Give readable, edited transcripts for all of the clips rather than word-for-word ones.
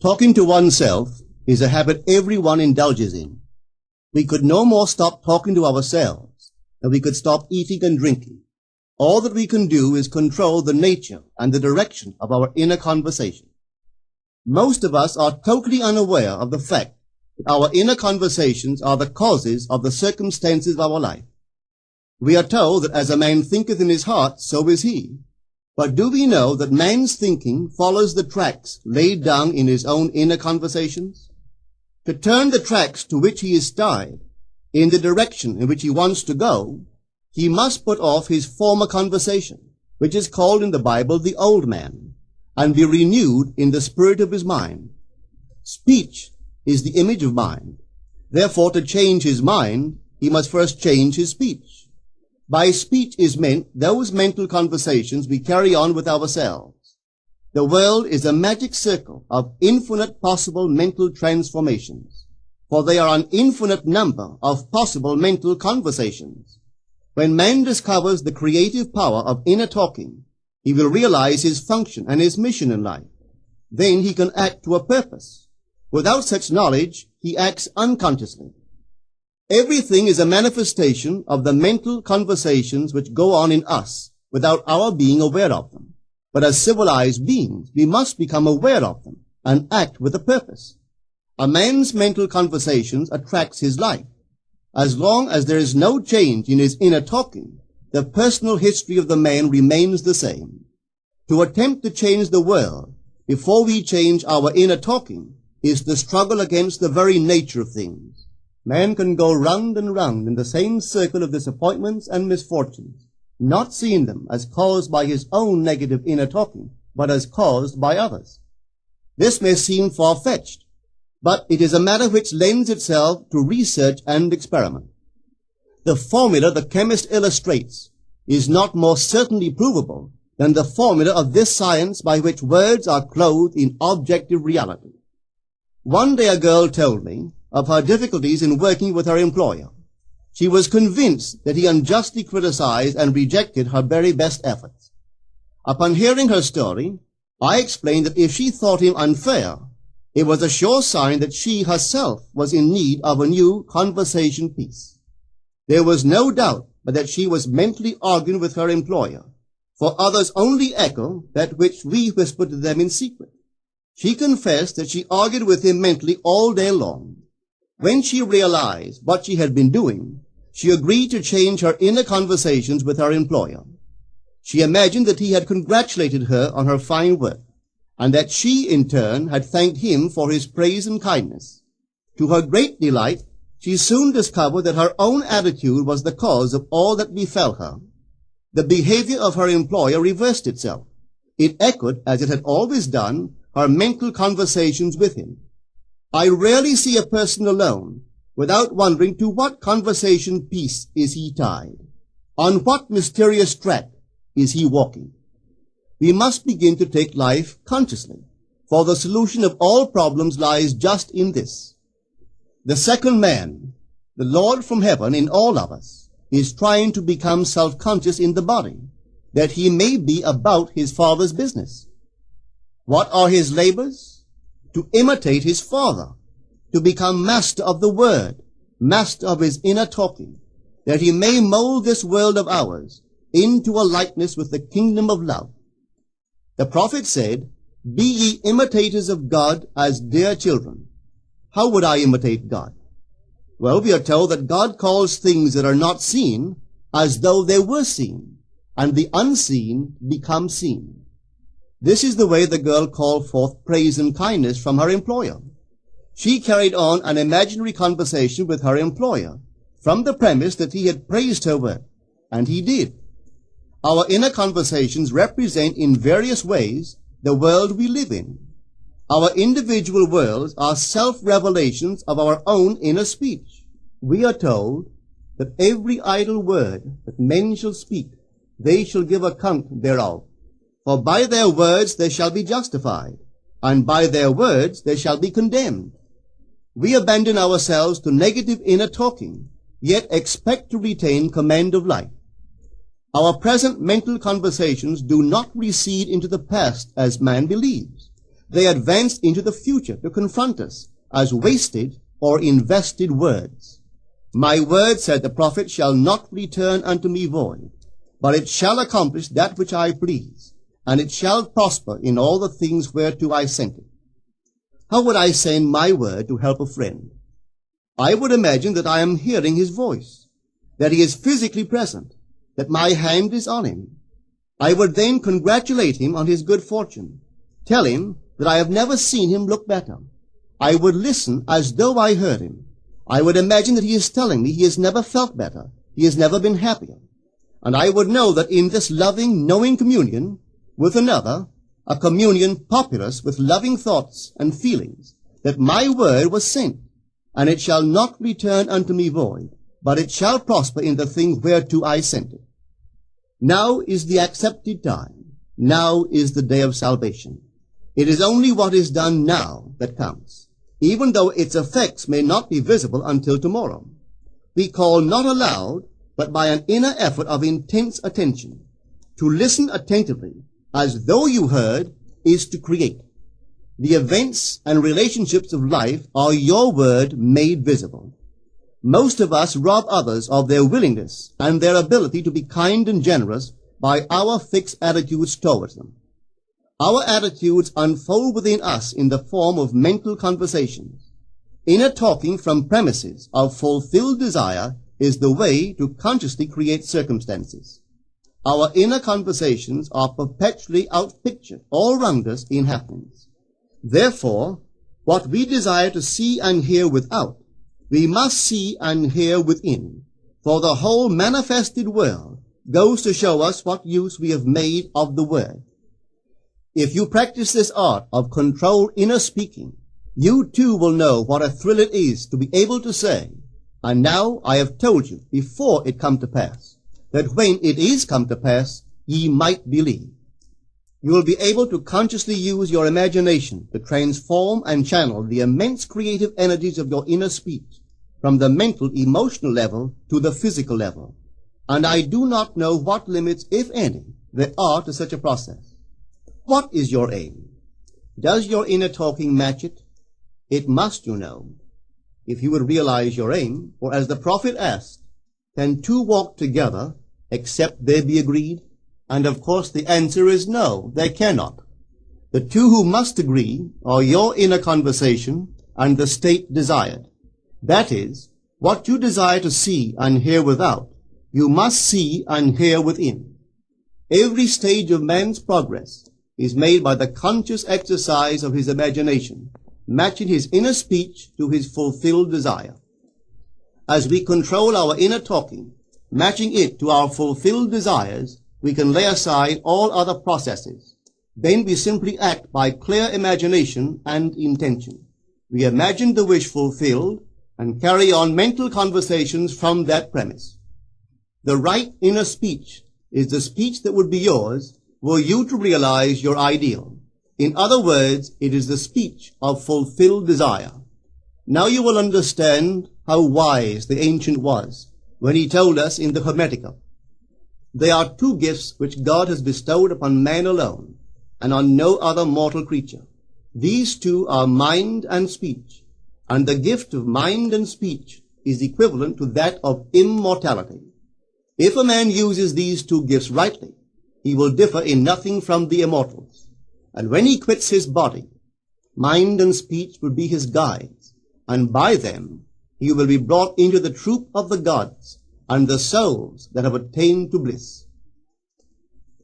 Talking to oneself is a habit everyone indulges in. We could no more stop talking to ourselves than we could stop eating and drinking. All that we can do is control the nature and the direction of our inner conversation. Most of us are totally unaware of the fact that our inner conversations are the causes of the circumstances of our life. We are told that as a man thinketh in his heart, so is he. But do we know that man's thinking follows the tracks laid down in his own inner conversations? To turn the tracks to which he is tied in the direction in which he wants to go, he must put off his former conversation, which is called in the Bible the old man, and be renewed in the spirit of his mind. Speech is the image of mind. Therefore, to change his mind, he must first change his speech. By speech is meant those mental conversations we carry on with ourselves. The world is a magic circle of infinite possible mental transformations, for there are an infinite number of possible mental conversations. When man discovers the creative power of inner talking, he will realize his function and his mission in life. Then he can act to a purpose. Without such knowledge, he acts unconsciously. Everything is a manifestation of the mental conversations which go on in us without our being aware of them. But as civilized beings, we must become aware of them and act with a purpose. A man's mental conversations attracts his life. As long as there is no change in his inner talking, the personal history of the man remains the same. To attempt to change the world before we change our inner talking is the struggle against the very nature of things. Man can go round and round in the same circle of disappointments and misfortunes, not seeing them as caused by his own negative inner talking, but as caused by others. This may seem far-fetched, but it is a matter which lends itself to research and experiment. The formula the chemist illustrates is not more certainly provable than the formula of this science by which words are clothed in objective reality. One day a girl told me of her difficulties in working with her employer. She was convinced that he unjustly criticized and rejected her very best efforts. Upon hearing her story, I explained that if she thought him unfair, it was a sure sign that she herself was in need of a new conversation piece. There was no doubt but that she was mentally arguing with her employer, for others only echo that which we whisper to them in secret. She confessed that she argued with him mentally all day long. When she realized what she had been doing, she agreed to change her inner conversations with her employer. She imagined that he had congratulated her on her fine work, and that she, in turn, had thanked him for his praise and kindness. To her great delight, she soon discovered that her own attitude was the cause of all that befell her. The behavior of her employer reversed itself. It echoed, as it had always done, her mental conversations with him. I rarely see a person alone without wondering to what conversation piece is he tied. On what mysterious track is he walking? We must begin to take life consciously, for the solution of all problems lies just in this. The second man, the Lord from heaven in all of us, is trying to become self-conscious in the body, that he may be about his Father's business. What are his labors? To imitate his Father, to become master of the Word, master of his inner talking, that he may mold this world of ours into a likeness with the kingdom of love. The prophet said, "Be ye imitators of God as dear children." How would I imitate God? Well, we are told that God calls things that are not seen as though they were seen, and the unseen become seen. This is the way the girl called forth praise and kindness from her employer. She carried on an imaginary conversation with her employer from the premise that he had praised her work, and he did. Our inner conversations represent in various ways the world we live in. Our individual worlds are self-revelations of our own inner speech. We are told that every idle word that men shall speak, they shall give account thereof. For by their words they shall be justified, and by their words they shall be condemned. We abandon ourselves to negative inner talking, yet expect to retain command of life. Our present mental conversations do not recede into the past as man believes, They advanced into the future to confront us as wasted or invested words. My word, said the prophet, shall not return unto me void, but it shall accomplish that which I please, and it shall prosper in all the things whereto I sent it. How would I send my word to help a friend? I would imagine that I am hearing his voice, that he is physically present, that my hand is on him. I would then congratulate him on his good fortune, tell him that I have never seen him look better. I would listen as though I heard him. I would imagine that he is telling me he has never felt better, he has never been happier. And I would know that in this loving, knowing communion with another, a communion populous with loving thoughts and feelings, that my word was sent, and it shall not return unto me void, but it shall prosper in the thing whereto I sent it. Now is the accepted time. Now is the day of salvation. It is only what is done now that counts, even though its effects may not be visible until tomorrow. We call not aloud, but by an inner effort of intense attention. To listen attentively, as though you heard, is to create. The events and relationships of life are your word made visible. Most of us rob others of their willingness and their ability to be kind and generous by our fixed attitudes towards them. Our attitudes unfold within us in the form of mental conversations. Inner talking from premises of fulfilled desire is the way to consciously create circumstances. Our inner conversations are perpetually outpictured all round us in happenings. Therefore, what we desire to see and hear without, we must see and hear within, for the whole manifested world goes to show us what use we have made of the word. If you practice this art of controlled inner speaking, you too will know what a thrill it is to be able to say, and now I have told you before it come to pass, that when it is come to pass, ye might believe. You will be able to consciously use your imagination to transform and channel the immense creative energies of your inner speech from the mental, emotional level to the physical level. And I do not know what limits, if any, there are to such a process. What is your aim? Does your inner talking match it? It must, you know. If you would realize your aim, for as the prophet asked, can two walk together except they be agreed? And of course the answer is no, they cannot. The two who must agree are your inner conversation and the state desired. That is, what you desire to see and hear without, you must see and hear within. Every stage of man's progress is made by the conscious exercise of his imagination, matching his inner speech to his fulfilled desire. As we control our inner talking, matching it to our fulfilled desires, we can lay aside all other processes. Then we simply act by clear imagination and intention. We imagine the wish fulfilled and carry on mental conversations from that premise. The right inner speech is the speech that would be yours were you to realize your ideal. In other words, it is the speech of fulfilled desire. Now you will understand how wise the ancient was when he told us in the Hermetica, there are two gifts which God has bestowed upon man alone, and on no other mortal creature. These two are mind and speech, and the gift of mind and speech is equivalent to that of immortality. If a man uses these two gifts rightly, he will differ in nothing from the immortals. And when he quits his body, mind and speech will be his guides, and by them he will be brought into the troop of the gods, and the souls that have attained to bliss.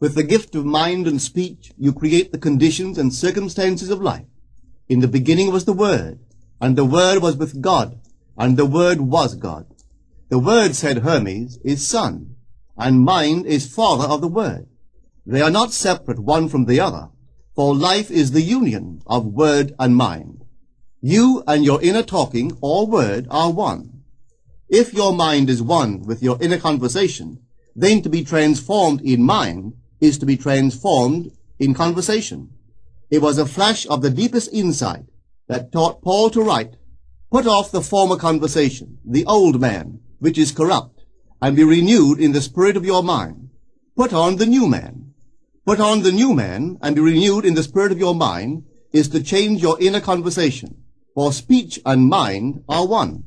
With the gift of mind and speech, you create the conditions and circumstances of life. In the beginning was the Word, and the Word was with God, and the Word was God. The Word, said Hermes, is Son, and mind is Father of the Word. They are not separate one from the other, for life is the union of word and mind. You and your inner talking or word are one. If your mind is one with your inner conversation, then to be transformed in mind is to be transformed in conversation. It was a flash of the deepest insight that taught Paul to write, put off the former conversation, the old man, which is corrupt, and be renewed in the spirit of your mind. Put on the new man. Put on the new man and be renewed in the spirit of your mind, is to change your inner conversation, for speech and mind are one.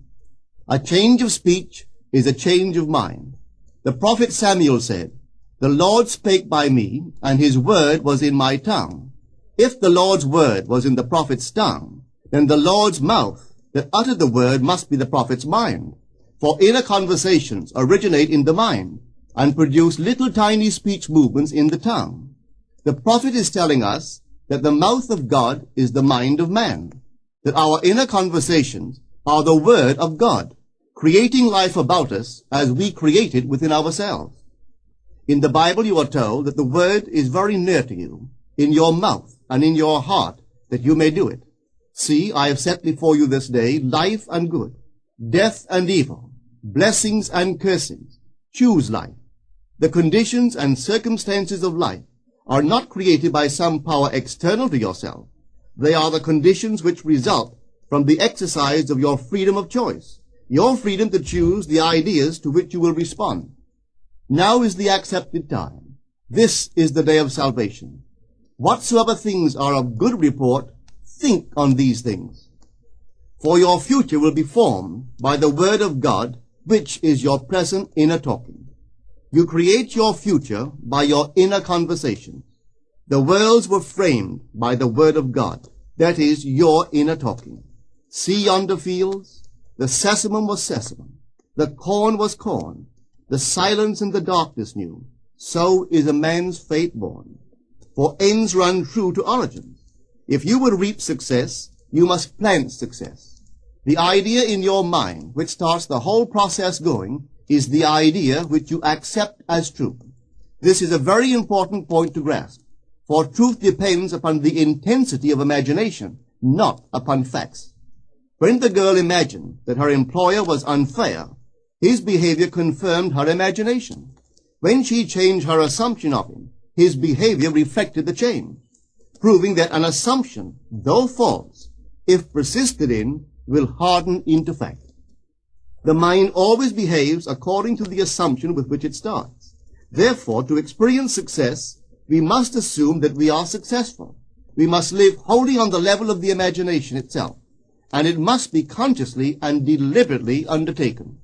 A change of speech is a change of mind. The prophet Samuel said, "The Lord spake by me, and his word was in my tongue." If the Lord's word was in the prophet's tongue, then the Lord's mouth that uttered the word must be the prophet's mind. For inner conversations originate in the mind and produce little tiny speech movements in the tongue. The prophet is telling us that the mouth of God is the mind of man, that our inner conversations are the word of God, creating life about us as we create it within ourselves. In the Bible you are told that the word is very near to you, in your mouth and in your heart, that you may do it. See, I have set before you this day life and good, death and evil, blessings and cursings. Choose life. The conditions and circumstances of life are not created by some power external to yourself. They are the conditions which result from the exercise of your freedom of choice, your freedom to choose the ideas to which you will respond. Now is the accepted time. This is the day of salvation. Whatsoever things are of good report, think on these things. For your future will be formed by the word of God, which is your present inner talking. You create your future by your inner conversation. The worlds were framed by the word of God, that is, your inner talking. See yonder fields? The sesamum was sesamum, the corn was corn, the silence and the darkness knew. So is a man's fate born. For ends run true to origins. If you would reap success, you must plant success. The idea in your mind, which starts the whole process going, is the idea which you accept as true. This is a very important point to grasp, for truth depends upon the intensity of imagination, not upon facts. When the girl imagined that her employer was unfair, his behavior confirmed her imagination. When she changed her assumption of him, his behavior reflected the change, proving that an assumption, though false, if persisted in, will harden into fact. The mind always behaves according to the assumption with which it starts. Therefore, to experience success, we must assume that we are successful. We must live wholly on the level of the imagination itself, and it must be consciously and deliberately undertaken.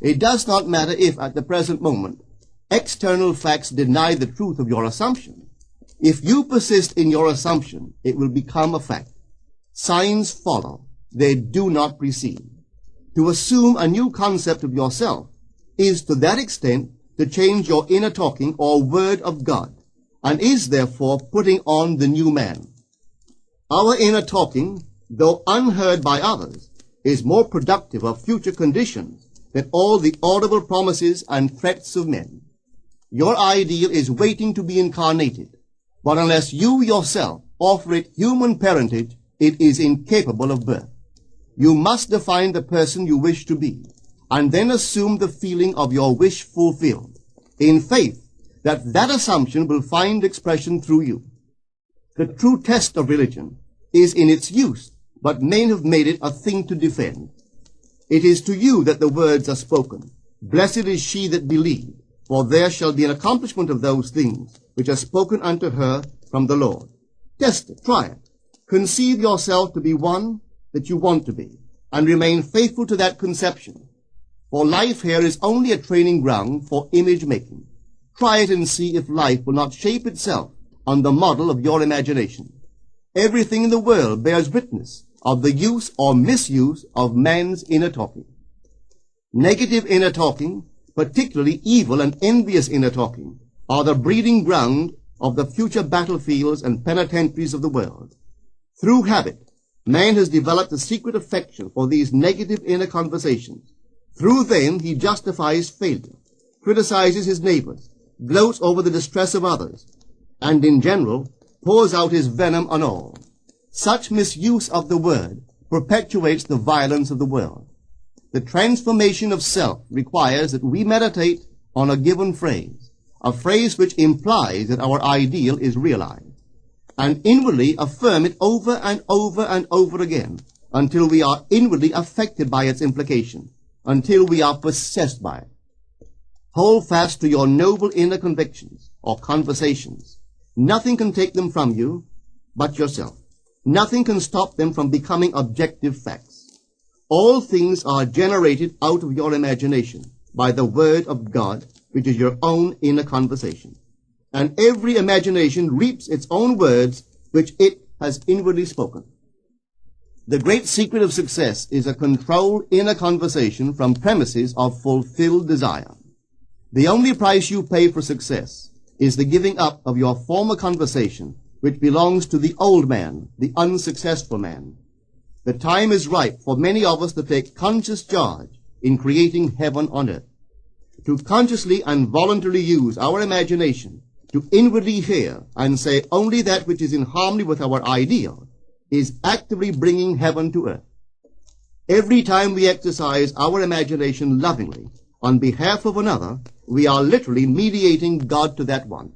It does not matter if, at the present moment, external facts deny the truth of your assumption. If you persist in your assumption, it will become a fact. Signs follow. They do not precede. To assume a new concept of yourself is to that extent to change your inner talking or word of God, and is therefore putting on the new man. Our inner talking, though unheard by others, is more productive of future conditions than all the audible promises and threats of men. Your ideal is waiting to be incarnated, but unless you yourself offer it human parentage, it is incapable of birth. You must define the person you wish to be, and then assume the feeling of your wish fulfilled, in faith that that assumption will find expression through you. The true test of religion is in its use, but men have made it a thing to defend. It is to you that the words are spoken. Blessed is she that believed, for there shall be an accomplishment of those things which are spoken unto her from the Lord. Test it, try it. Conceive yourself to be one that you want to be, and remain faithful to that conception. For life here is only a training ground for image making. Try it and see if life will not shape itself on the model of your imagination. Everything in the world bears witness of the use or misuse of man's inner talking. Negative inner talking, particularly evil and envious inner talking, are the breeding ground of the future battlefields and penitentiaries of the world. Through habit, man has developed a secret affection for these negative inner conversations. Through them he justifies failure, criticizes his neighbors, gloats over the distress of others, and in general pours out his venom on all. Such misuse of the word perpetuates the violence of the world. The transformation of self requires that we meditate on a given phrase, a phrase which implies that our ideal is realized, and inwardly affirm it over and over and over again until we are inwardly affected by its implication, until we are possessed by it. Hold fast to your noble inner convictions or conversations. Nothing can take them from you but yourself. Nothing can stop them from becoming objective facts. All things are generated out of your imagination by the Word of God, which is your own inner conversation. And every imagination reaps its own words, which it has inwardly spoken. The great secret of success is a controlled inner conversation from premises of fulfilled desire. The only price you pay for success is the giving up of your former conversation, which belongs to the old man, the unsuccessful man. The time is ripe for many of us to take conscious charge in creating heaven on earth, to consciously and voluntarily use our imagination to inwardly hear and say only that which is in harmony with our ideal is actively bringing heaven to earth. Every time we exercise our imagination lovingly on behalf of another, we are literally mediating God to that one.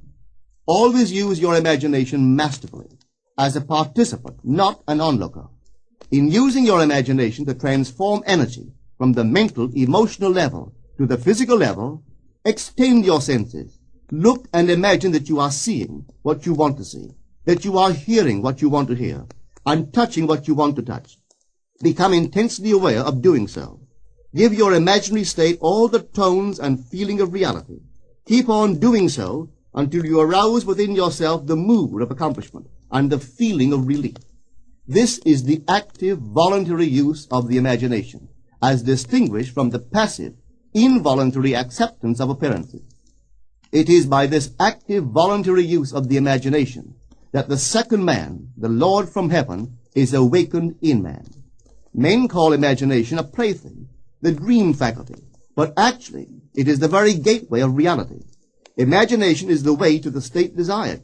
Always use your imagination masterfully, as a participant, not an onlooker. In using your imagination to transform energy from the mental, emotional level to the physical level, extend your senses. Look and imagine that you are seeing what you want to see, that you are hearing what you want to hear, and touching what you want to touch. Become intensely aware of doing so. Give your imaginary state all the tones and feeling of reality. Keep on doing so until you arouse within yourself the mood of accomplishment and the feeling of relief. This is the active, voluntary use of the imagination, as distinguished from the passive, involuntary acceptance of appearances. It is by this active, voluntary use of the imagination that the second man, the Lord from heaven, is awakened in man. Men call imagination a plaything, the dream faculty, but actually it is the very gateway of reality. Imagination is the way to the state desired.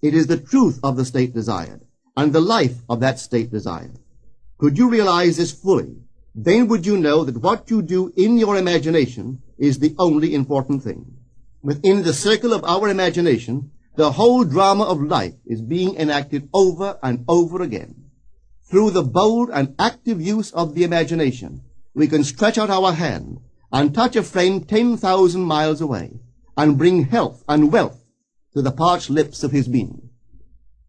It is the truth of the state desired, and the life of that state desired. Could you realize this fully, then would you know that what you do in your imagination is the only important thing. Within the circle of our imagination, the whole drama of life is being enacted over and over again. Through the bold and active use of the imagination, we can stretch out our hand and touch a friend 10,000 miles away and bring health and wealth to the parched lips of his being.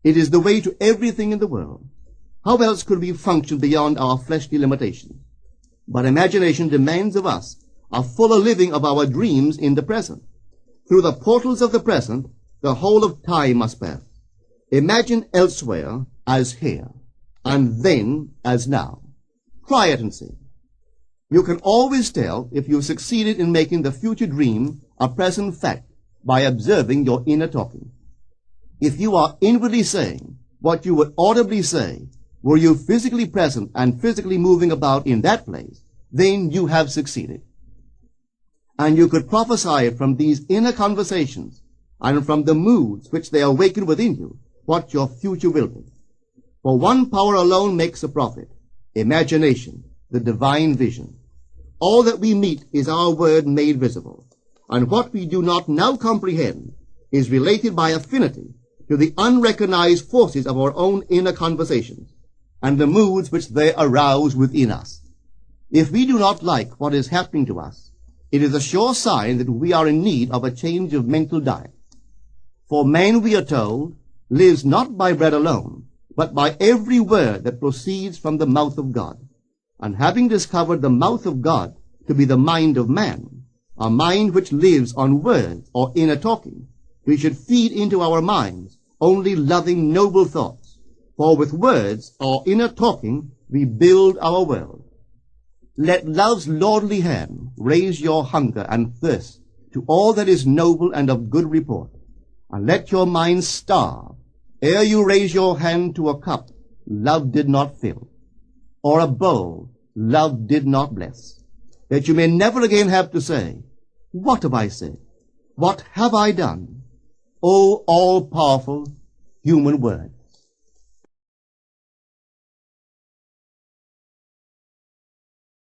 It is the way to everything in the world. How else could we function beyond our fleshly limitations? But imagination demands of us a fuller living of our dreams in the present. Through the portals of the present, the whole of time must pass. Imagine elsewhere as here, and then as now. Try it and see. You can always tell if you've succeeded in making the future dream a present fact by observing your inner talking. If you are inwardly saying what you would audibly say, were you physically present and physically moving about in that place, then you have succeeded. And you could prophesy from these inner conversations and from the moods which they awaken within you what your future will be. For one power alone makes a prophet, imagination, the divine vision. All that we meet is our word made visible, and what we do not now comprehend is related by affinity to the unrecognized forces of our own inner conversations and the moods which they arouse within us. If we do not like what is happening to us, it is a sure sign that we are in need of a change of mental diet. For man, we are told, lives not by bread alone, but by every word that proceeds from the mouth of God. And having discovered the mouth of God to be the mind of man, a mind which lives on words or inner talking, we should feed into our minds only loving, noble thoughts. For with words or inner talking, we build our world. Let love's lordly hand raise your hunger and thirst to all that is noble and of good report, and let your mind starve ere you raise your hand to a cup love did not fill, or a bowl love did not bless, that you may never again have to say, "What have I said? What have I done?" O all-powerful human word.